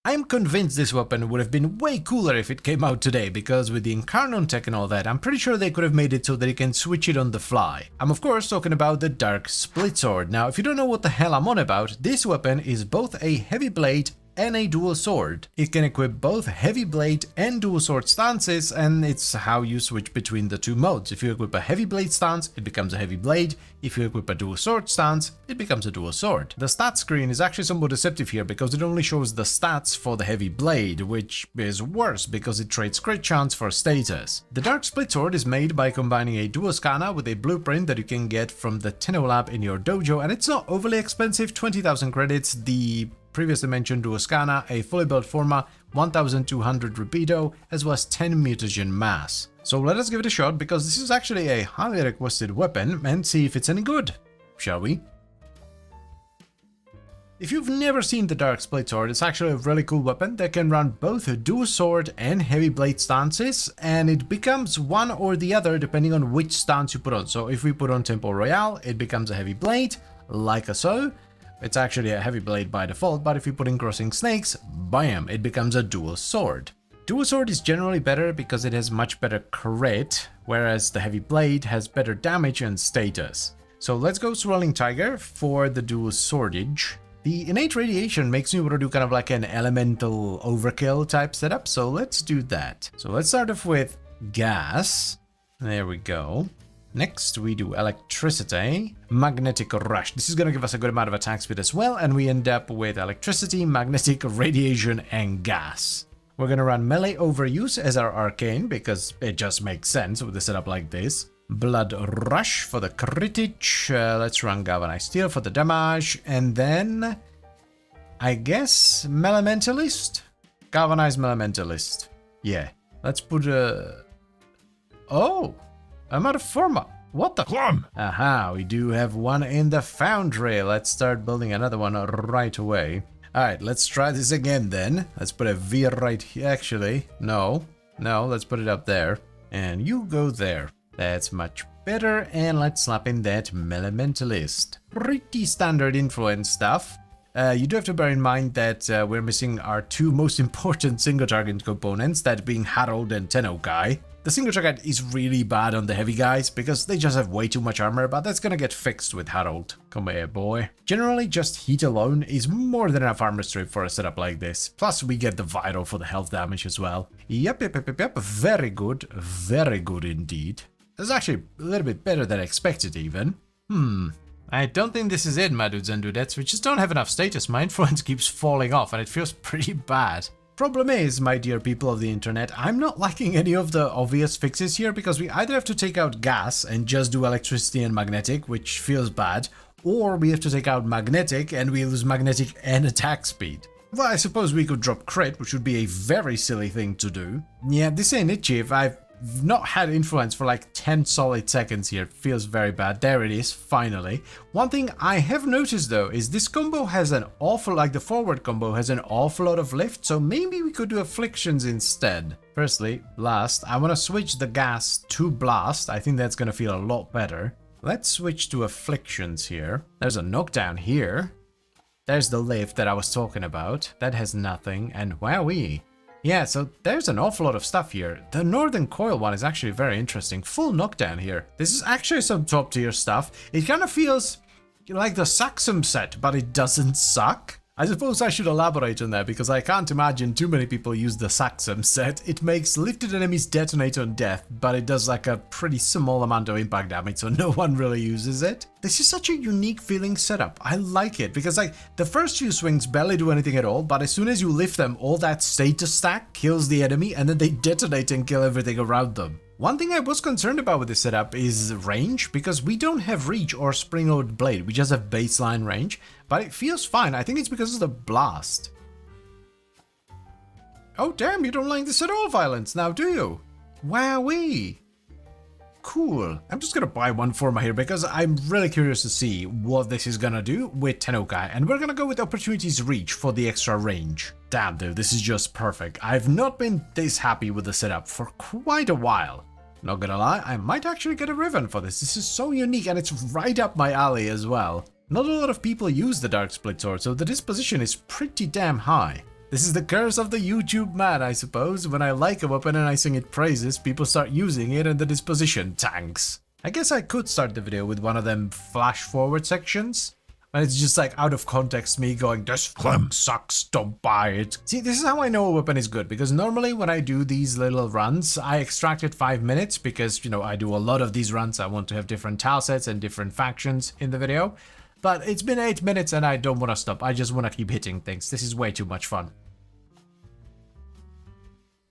I am convinced this weapon would have been way cooler if it came out today, because with the Incarnon tech and all that, I'm pretty sure they could have made it so that you can switch it on the fly. I'm of course talking about the Dark Split Sword. Now, if you don't know what the hell I'm on about, this weapon is both a heavy blade and a dual sword. It can equip both heavy blade and dual sword stances, and it's how you switch between the two modes. If you equip a heavy blade stance, it becomes a heavy blade. If you equip a dual sword stance, it becomes a dual sword. The stat screen is actually somewhat deceptive here because it only shows the stats for the heavy blade, which is worse because it trades crit chance for status. The Dark Split Sword is made by combining a dual scanner with a blueprint that you can get from the Tenno lab in your dojo, and it's not overly expensive, 20,000 credits. The previously mentioned dual scanner, a fully built Forma, 1200 Rapido, as well as 10 mutagen mass. So let us give it a shot, because this is actually a highly requested weapon, and see if it's any good. Shall we? If you've never seen the Dark Split Sword, it's actually a really cool weapon that can run both a dual sword and heavy blade stances, and it becomes one or the other depending on which stance you put on. So if we put on Tempo Royale, it becomes a heavy blade, like so. It's actually a heavy blade by default, but if you put in Crossing Snakes, bam, it becomes a dual sword. Dual sword is generally better because it has much better crit, whereas the heavy blade has better damage and status. So let's go Swirling Tiger for the dual swordage. The innate radiation makes me want to do kind of like an elemental overkill type setup, so let's do that. So let's start off with gas. There we go. Next, we do electricity, magnetic rush. This is going to give us a good amount of attack speed as well, and we end up with electricity, magnetic radiation, and gas. We're going to run melee overuse as our arcane, because it just makes sense with a setup like this. Blood rush for the critage. Let's run galvanized steel for the damage, and then I guess Melementalist? Galvanized Melementalist. Yeah, let's put a... Oh! I'm out of Forma. What the? Plum! Aha, we do have one in the foundry. Let's start building another one right away. Alright, let's try this again then. Let's put a V right here. Actually, no, let's put it up there. And you go there. That's much better. And let's slap in that Melementalist. Pretty standard influence stuff. You do have to bear in mind that we're missing our two most important single target components, that being Harold and Tenno guy. The single target is really bad on the heavy guys because they just have way too much armor, but that's gonna get fixed with Harold. Come here, boy. Generally, just heat alone is more than enough armor strip for a setup like this. Plus, we get the vital for the health damage as well. Yep. Very good indeed. That's actually a little bit better than expected even. I don't think this is it, my dudes and dudettes. We just don't have enough status. My influence keeps falling off and it feels pretty bad. Problem is, my dear people of the internet, I'm not liking any of the obvious fixes here, because we either have to take out gas and just do electricity and magnetic, which feels bad, or we have to take out magnetic and we lose magnetic and attack speed. Well, I suppose we could drop crit, which would be a very silly thing to do. Yeah, this ain't it, Chief. I've not had influence for like 10 solid seconds here. It feels very bad. There it is, finally. One thing I have noticed though is this combo has an awful, like the forward combo has an awful lot of lift, so maybe we could do afflictions instead. Firstly, blast. I want to switch the gas to blast. I think that's going to feel a lot better. Let's switch to afflictions here. There's a knockdown here. There's the lift that I was talking about. That has nothing, and wowee. Yeah, so there's an awful lot of stuff here. The Northern Coil one is actually very interesting. Full knockdown here. This is actually some top tier stuff. It kind of feels like the Saxum set, but it doesn't suck. I suppose I should elaborate on that because I can't imagine too many people use the Saxum set. It makes lifted enemies detonate on death, but it does like a pretty small amount of impact damage, so no one really uses it. This is such a unique feeling setup. I like it because like the first few swings barely do anything at all, but as soon as you lift them, all that status stack kills the enemy and then they detonate and kill everything around them. One thing I was concerned about with this setup is range, because we don't have reach or spring-loaded blade, we just have baseline range, but it feels fine. I think it's because of the blast. Oh damn, you don't like this at all, Violence, now do you? Wowee! Cool. I'm just gonna buy one Forma here because I'm really curious to see what this is gonna do with Tennokai, and we're gonna go with Opportunity's Reach for the extra range. Damn dude, this is just perfect. I've not been this happy with the setup for quite a while. Not gonna lie, I might actually get a Riven for this. This is so unique and it's right up my alley as well. Not a lot of people use the Dark Split Sword, so the disposition is pretty damn high. This is the curse of the YouTube man, I suppose. When I like a weapon and I sing it praises, people start using it in the disposition tanks. I guess I could start the video with one of them flash forward sections. And it's just like out of context me going, this flank sucks, don't buy it. See, this is how I know a weapon is good, because normally when I do these little runs, I extract it 5 minutes because, you know, I do a lot of these runs. I want to have different tile sets and different factions in the video. But it's been 8 minutes and I don't want to stop. I just want to keep hitting things. This is way too much fun.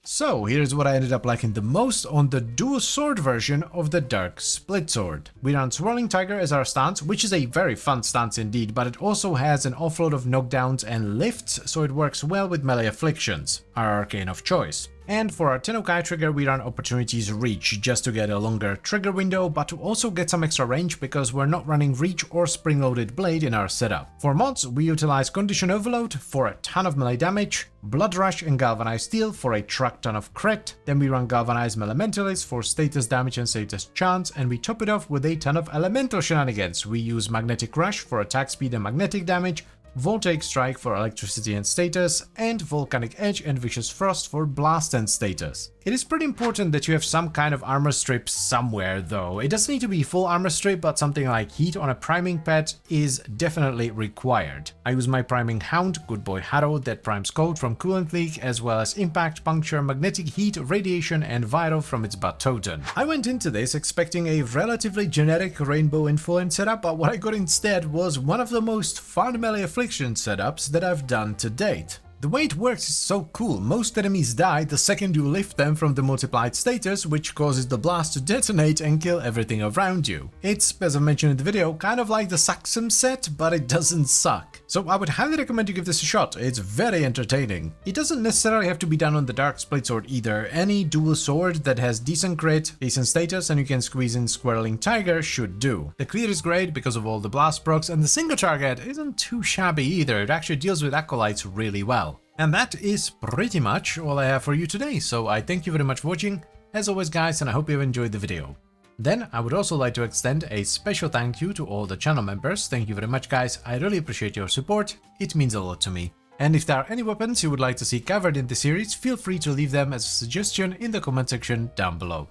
So here's what I ended up liking the most on the dual sword version of the Dark Split Sword. We run Swirling Tiger as our stance, which is a very fun stance indeed, but it also has an offload of knockdowns and lifts, so it works well with melee afflictions, our arcane of choice. And for our Tennokai trigger, we run Opportunity's Reach, just to get a longer trigger window, but to also get some extra range because we're not running Reach or Spring-Loaded Blade in our setup. For mods, we utilize Condition Overload for a ton of melee damage, Blood Rush and Galvanized Steel for a truck ton of crit, then we run Galvanized Elementalist for status damage and status chance, and we top it off with a ton of elemental shenanigans. We use Magnetic Rush for attack speed and magnetic damage, Voltaic Strike for electricity and status, and Volcanic Edge and Vicious Frost for blast and status. It is pretty important that you have some kind of armor strip somewhere though. It doesn't need to be full armor strip, but something like heat on a priming pad is definitely required. I use my priming Hound, Good Boy Harrow, that primes cold from Coolant Leak, as well as Impact, Puncture, Magnetic Heat, Radiation and Viral from its Batoten. I went into this expecting a relatively generic rainbow influence setup, but what I got instead was one of the most fun melee affliction setups that I've done to date. The way it works is so cool. Most enemies die the second you lift them from the multiplied status, which causes the blast to detonate and kill everything around you. It's, as I mentioned in the video, kind of like the Saxum set, but it doesn't suck. So I would highly recommend you give this a shot. It's very entertaining. It doesn't necessarily have to be done on the Dark Split Sword either. Any dual sword that has decent crit, decent status, and you can squeeze in Swirling Tiger should do. The clear is great because of all the blast procs, and the single target isn't too shabby either. It actually deals with acolytes really well. And that is pretty much all I have for you today, so I thank you very much for watching, as always guys, and I hope you have enjoyed the video. Then I would also like to extend a special thank you to all the channel members. Thank you very much guys, I really appreciate your support, it means a lot to me. And if there are any weapons you would like to see covered in the series, feel free to leave them as a suggestion in the comment section down below.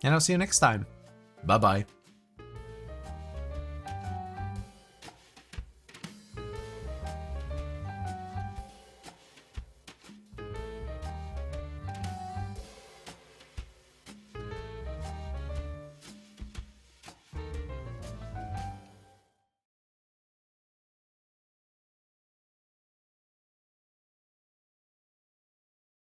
And I'll see you next time. Bye bye.